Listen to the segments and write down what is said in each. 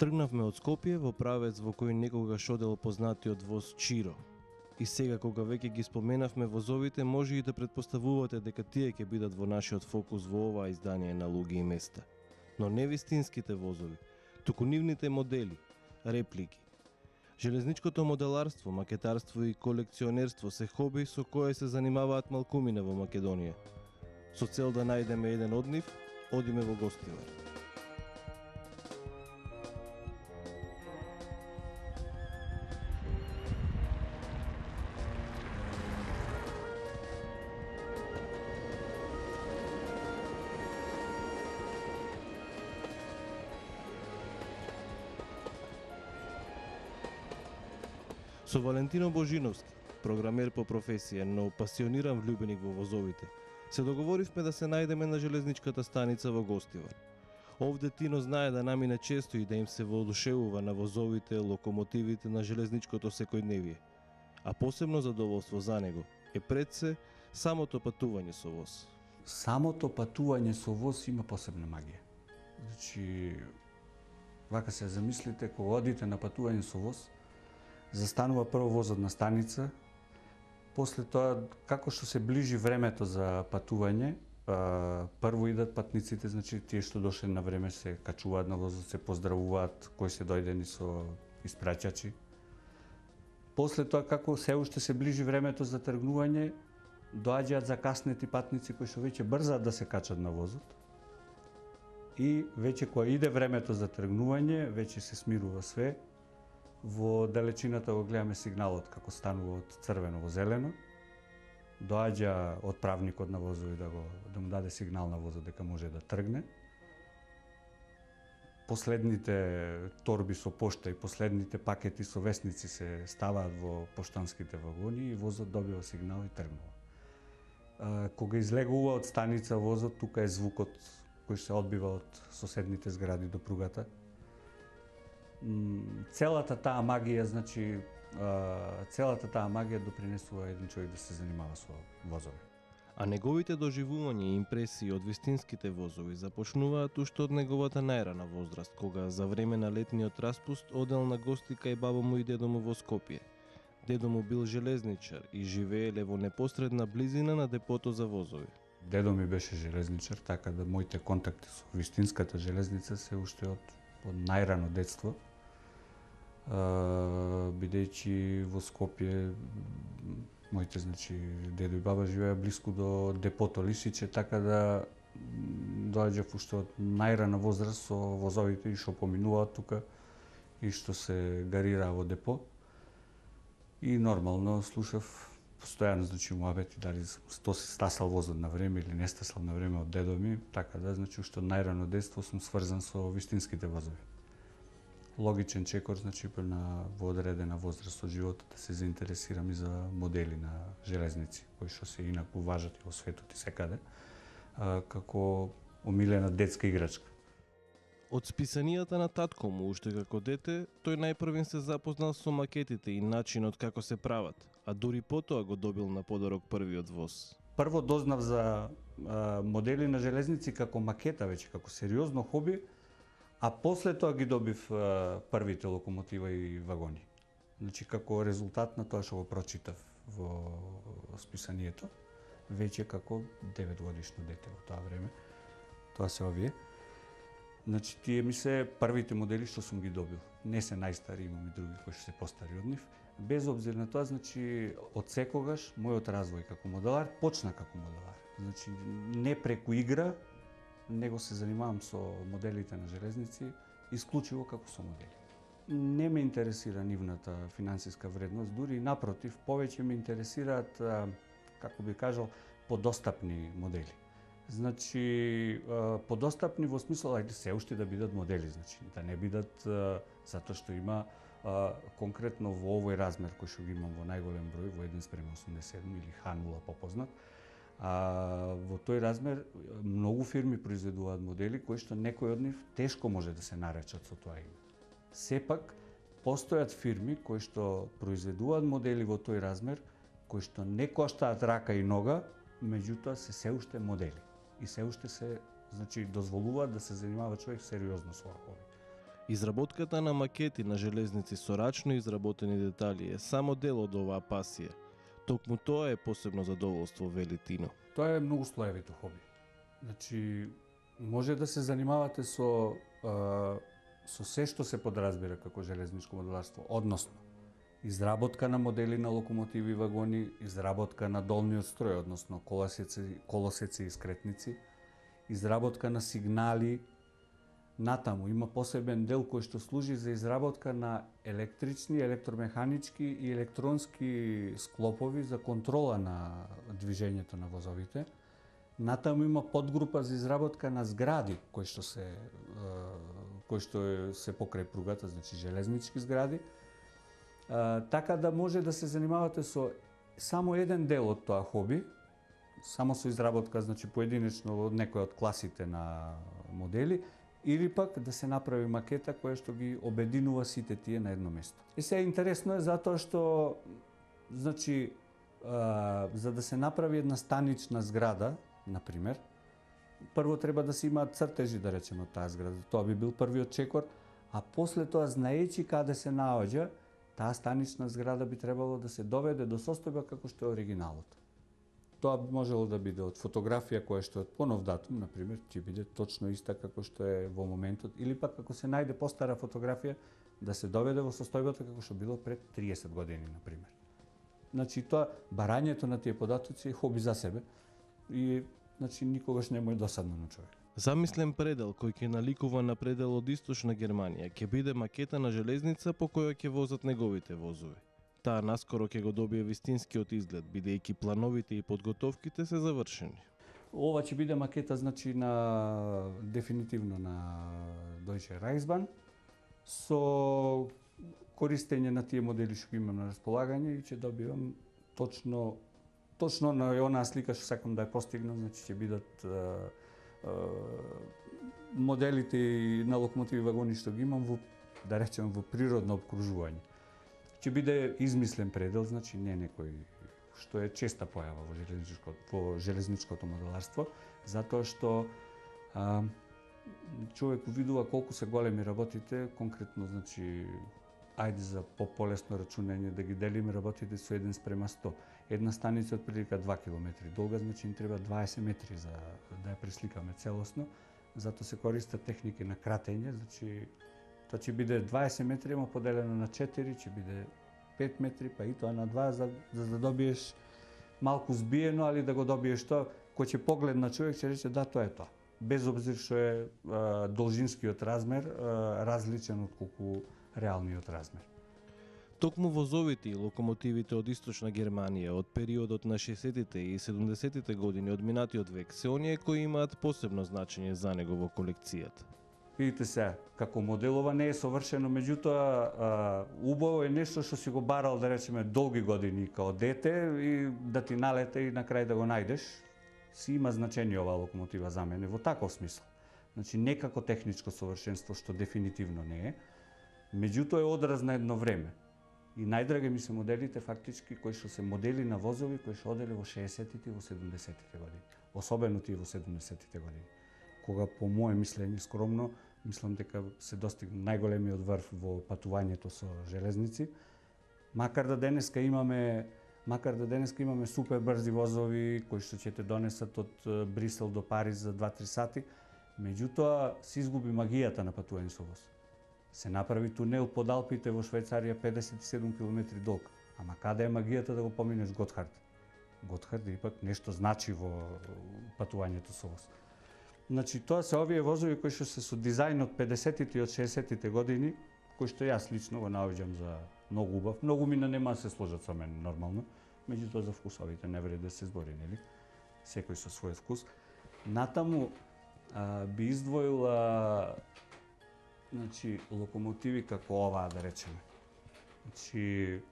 Тргнавме од Скопје во правец во кој некогаш одел познатиот воз Чиро. И сега кога веќе ги споменавме возовите, може и да претпоставувате дека тие ќе бидат во нашиот фокус во ова издание на Луѓе и места. Но не вистинските возови, туку нивните модели, реплики. Железничкото моделарство, макетарство и колекционерство се хоби со кое се занимаваат малкумина во Македонија. Со цел да најдеме еден од нив, одиме во Гостивар. Со Валентино Божиновски, програмер по професија, но пасиониран влюбеник во возовите, се договоривме да се најдеме на железничката станица во Гостивар. Овде Тино знае да намине често и да им се воодушевува на возовите, локомотивите на железничкото секојдневие. А посебно задоволство за него е пред се самото патување со воз. Самото патување со воз има посебна магија. Значи, вака се замислите, кога одите на патување со воз, застанува прво возот на станица, после тоа, како што се ближи времето за патување, прво идат патниците, значи тие што дошле на време се качуваат на возот, се поздравуваат, кои се дојдени со испраќачи. После тоа, како се уште се ближи времето за тргнување, доаѓаат закаснети патници кои што веќе брзаат да се качат на возот. И веќе кога иде времето за тргнување, веќе се смирува све. Во далечината го гледаме сигналот како станува од црвено во зелено. Доаѓа отправникот на возови да му даде сигнал на возот дека може да тргне. Последните торби со пошта и последните пакети со весници се ставаат во поштанските вагони и возот добива сигнал и тргнува. Кога излегува од станица возот, тука е звукот кој се одбива од соседните згради до пругата. Целата таа магија, значи, допринесува еден човек да се занимава со возови. А неговите доживувања и импресии од вистинските возови започнуваат уште од неговата најрана возраст, кога за време на летниот распуст одел на гости кај баба му и дедо му во Скопје. Дедо му бил железничар и живееле во непосредна близина на депото за возови. Дедо ми беше железничар, така да моите контакти со вистинската железница се уште од најрано детство. Бидејќи во Скопје моите, значи, дедо и баба живеа блиску до депото Лисиче, така да доаѓав уште од најрана возраст со возовите и што поминуваат тука и што се гарираа во депо. И нормално слушав постојано, значи, муабети дали се стасал возот на време или не стасал на време од дедо ми, така да, значи, уште од најрано детство сум сврзан со вистинските возови. Логичен чекор, значи, во одредена возраст од животот да се заинтересирам и за модели на железници, кои што се инаку важат и во светот и секаде, како омилена детска играчка. Од списанијата на татко му, уште како дете, тој најпрвен се запознал со макетите и начинот како се прават, а дури потоа го добил на подарок првиот воз. Прво дознав за модели на железници како макета, веќе како сериозно хоби, а после тоа ги добив првите локомотива и вагони. Значи, како резултат на тоа што го прочитав во списанието, веќе како 9 годишно дете во тоа време. Тоа се овие. Значи, тие ми се првите модели што сум ги добил. Не се најстари, имам и други кои што се постари од нив. Без обзир на тоа, значи, од секогаш мојот развој како моделар почна како моделар. Значи, не преку игра, него се занимавам со моделите на железници, исклучиво како со модели. Не ме интересира нивната финансиска вредност, дури напротив, повеќе ме интересираат, како би кажал, подостапни модели. Значи, подостапни во смисла, ајде се уште да бидат модели, значи, да не бидат затоа што има конкретно во овој размер кој што ги имам во најголем број, во 1:87 или H0 попознат, во тој размер многу фирми произведуваат модели кои што некој од нив тешко може да се наречат со тоа име. Сепак, постојат фирми кои што произведуваат модели во тој размер, кои што не коштаат рака и нога, меѓутоа се уште модели. И се уште се, значи, дозволуваат да се занимава човек сериозно со ова хоби. Изработката на макети на железници со рачно изработени детали е само дел од оваа пасија. Токму тоа е посебно задоволство, вели Тино. Тоа е многу слоевито хоби. Значи, може да се занимавате со се што се подразбира како железничко моделарство, односно изработка на модели на локомотиви и вагони, изработка на долниот строј, односно колосеци и скретници, изработка на сигнали. Натаму има посебен дел кој што служи за изработка на електрични, електромеханички и електронски склопови за контрола на движењето на возовите. Натаму има подгрупа за изработка на згради кои што се покрај пругата, значи железнички згради. Така да може да се занимавате со само еден дел од тоа хоби, само со изработка, значи поединечно од некој од класите на модели, или пак да се направи макета која што ги обединува сите тие на едно место. И се интересно е затоа што, значи, за да се направи една станична зграда, например, прво треба да се имаат цртежи, да речеме, од таа зграда. Тоа би бил првиот чекор, а после тоа, знаејќи каде се наоѓа, таа станична зграда би требало да се доведе до состојба како што е оригиналот. Тоа можело да биде од фотографија која што е од понов датум, например, ќе биде точно иста како што е во моментот, или пак ако се најде постара фотографија, да се доведе во состојбата како што било пред 30 години, например. Значи, тоа, барањето на тие податоци е хоби за себе и, значи, никогаш не му е досадно на човек. Замислен предел кој ќе наликува на предел од Источна Германија ќе биде макета на железница по која ќе возат неговите возови. Таа наскоро ќе го добие вистинскиот изглед, бидејќи плановите и подготовките се завршени. Ова ќе биде макета, значи, дефинитивно на Deutsche Reichsbahn, со користење на тие модели што имам на располагање и ќе добивам точно на онаа слика што сакам да ја постигнам, значи ќе бидат моделите на локомотиви и вагони што ги имам во, да речем, во природно обкружување. Ќе биде измислен предел, значи не некој што е честа појава во железничкото моделарство, затоа што човек увидува колку се големи работите, конкретно, значи, ајде за полесно рачунање да ги делиме работите со 1:100. Една станица од прилика 2 км долга, значи им треба 20 метри за да ја пресликаме целосно, затоа се користат техники на кратење, значи тоа ќе биде 20 метри, ама поделено на 4, ќе биде 5 метри, па и тоа на 2, за да добиеш малку збиено, али да го добиеш тоа, кој ќе погледна човек, ќе рече да, тоа е тоа. Без обзир што е должинскиот размер различен од колку реалниот размер. Токму возовите и локомотивите од Источна Германија од периодот на 60-тите и 70-тите години од минатиот век се оние кои имаат посебно значење за него во колекцијата. Видите се, како моделова не е совршено, меѓутоа убаво е нешто што си го барал, да речеме, долги години као дете и да ти налете и на крај да го најдеш, си има значење оваа локомотива за мене во таков смисол. Значи, не како техничко совршенство, што дефинитивно не е, меѓутоа е одраз на едно време. И најдраги ми се моделите фактички кои што се модели на возови кои што оделе во 60-тите и во 70-тите години. Особено тие во 70-тите години. Кога по мое мислење скромно, мислам дека се достигна најголемиот врв во патувањето со железници, макар да денеска имаме супер брзи возови кои што ќе те донесат од Брисел до Париз за 2-3 сати, меѓутоа се изгуби магијата на патување со воз. Се направи тунел под Алпите во Швајцарија 57 км долг. Ама каде е магијата да го поминеш Готхард? Готхард ипак нешто значи во патувањето со воз. Значи, тоа се овие возови кои што се со дизајн од 50-тите и од 60-тите години, кои што јас лично го наоѓам за многу убав. Многу мина нема да се сложат со мене нормално, меѓутоа за вкусовите не вреди да се збори, нели? Секој со свој вкус. Натаму би издвоила, значи, локомотиви како оваа, да речеме. Значи,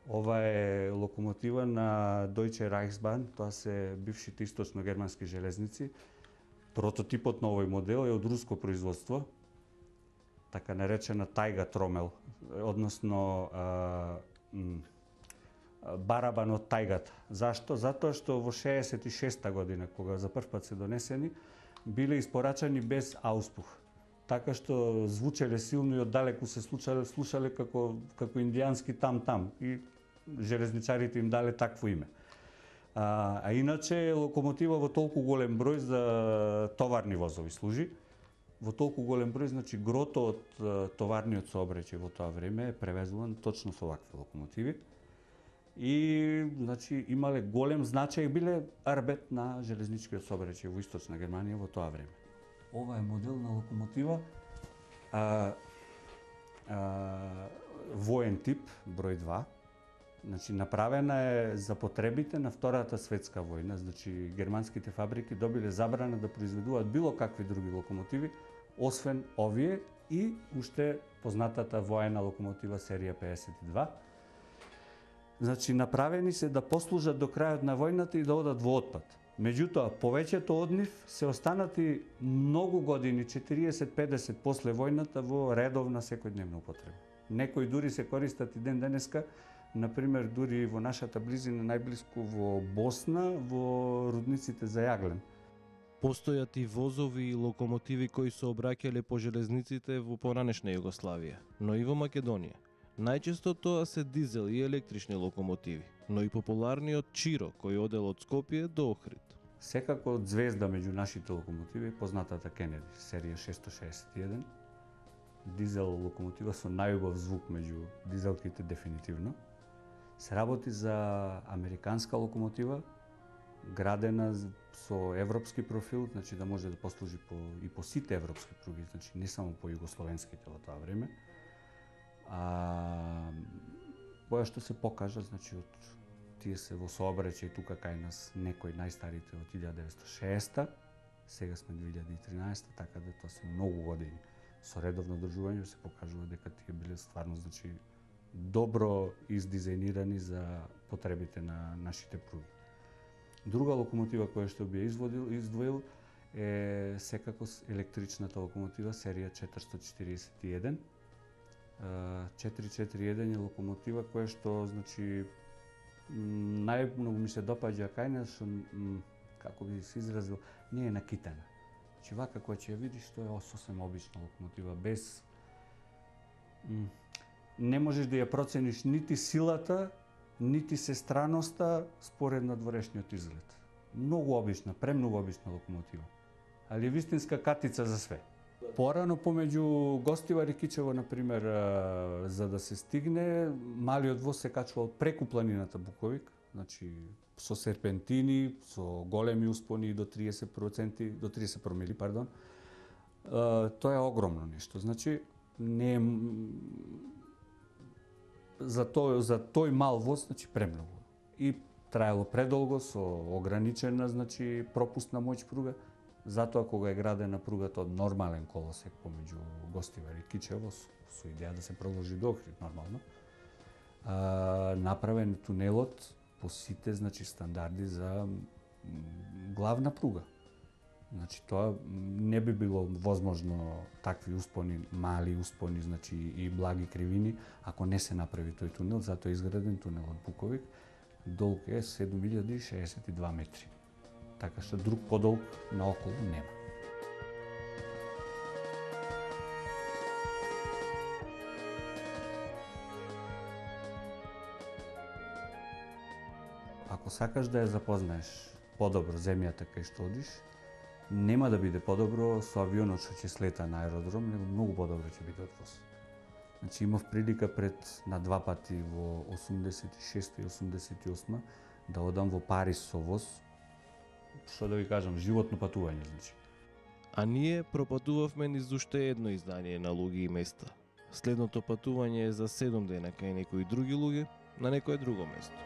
ова е локомотива на Deutsche Reichsbahn, тоа се бившите источно-германски железници. Прототипот на овој модел е од руско производство, така наречена Тайга Тромел, односно барабан од тајгата. Зашто? Затоа што во 66-та година, кога за прв пат се донесени, биле испорачани без ауспух. така што звучеле силно и оддалеку се слушале како индијански там и железничарите им дале такво име. А иначе локомотива во толку голем број за товарни возови служи. Во толку голем број, значи грото од товарниот сообраќај во тоа време е превезуван точно со вакви локомотиви. И значи имале голем значај и биле арбет на железничкиот сообраќај во источна Германија во тоа време. Ова е модел на локомотива воен тип број 2. Значи направена е за потребите на Втората светска војна, значи германските фабрики добиле забрана да произведуваат било какви други локомотиви освен овие и уште познатата воена локомотива серија 52. Значи направени се да послужат до крајот на војната и да одат во отпад. Меѓутоа, повеќето од нив се останати многу години, 40-50 после војната во редовна секојдневна употреба. Некои дури се користат и ден денеска, например дури во нашата близина, најблиску во Босна, во рудниците за јаглен. Постојат и возови и локомотиви кои се обраќале по железниците во поранешна Југославија, но и во Македонија. Најчесто тоа се дизел и електрични локомотиви, но и популарниот Чиро кој одел од Скопје до Охрид. Секако звезда меѓу нашите локомотиви е познатата Кенеди, серија 661. Дизел локомотива со најубав звук меѓу дизелките дефинитивно. Се работи за американска локомотива, градена со европски профил, значи да може да послужи по сите европски пруги, значи не само по југословенските во тоа време. Која што се покажа, значи од тие се во сообраќај тука кај нас некои најстарите од 1906, сега сме 2013, така да тоа се многу години. Со редовно одржување се покажува дека тие биле стварно, значи, добро издизајнирани за потребите на нашите пруги. Друга локомотива која што би издвоил е секако електричната локомотива серија 441. 441 е локомотива која што, значи, најмногу ми се допаѓа кај нас, што, како би се изразил, не е накитена. Значи, вака која ќе ја видиш, тоа е сосем обична локомотива, без... Не можеш да ја процениш нити силата, нити сестраноста според надворешниот изглед. Многу обична, премногу обична локомотива. Али е вистинска катица за све. Порано помеѓу Гостивар и Кичево, например, за да се стигне, малиот воз се качувал преку планината Буковик, значи со серпентини, со големи успони до 30 промили, пардон. Тоа е огромно нешто. Значи, не е за тој мал воз, значи премногу. И траело предолго со ограничена, значи пропускна моќ пруга. Затоа кога е градена пругата од нормален колосек помеѓу Гостивар и Кичево со идеја да се продолжи до Охрид нормално, направен тунелот по сите, значи, стандарди за главна пруга. Значи тоа не би било возможно такви успони, мали успони, значи и благи кривини, ако не се направи тој тунел. Затоа е изграден тунелот Буковик. Долг е 7062 метри. Така што друг подолг наоколу нема. Ако сакаш да ја запознаеш подобро земјата кај што одиш, нема да биде подобро со авионот што ќе слета на аеродром, него многу подобро ќе биде од воз. Значи имав прилика пред на два пати во 86 и 88 да одам во Париз со воз. Што да ви кажам, животно патување, значи. А ние пропатувавме низ уште едно издание на луѓе и места. Следното патување е за 7 дена кај некои други луѓе на некое друго место.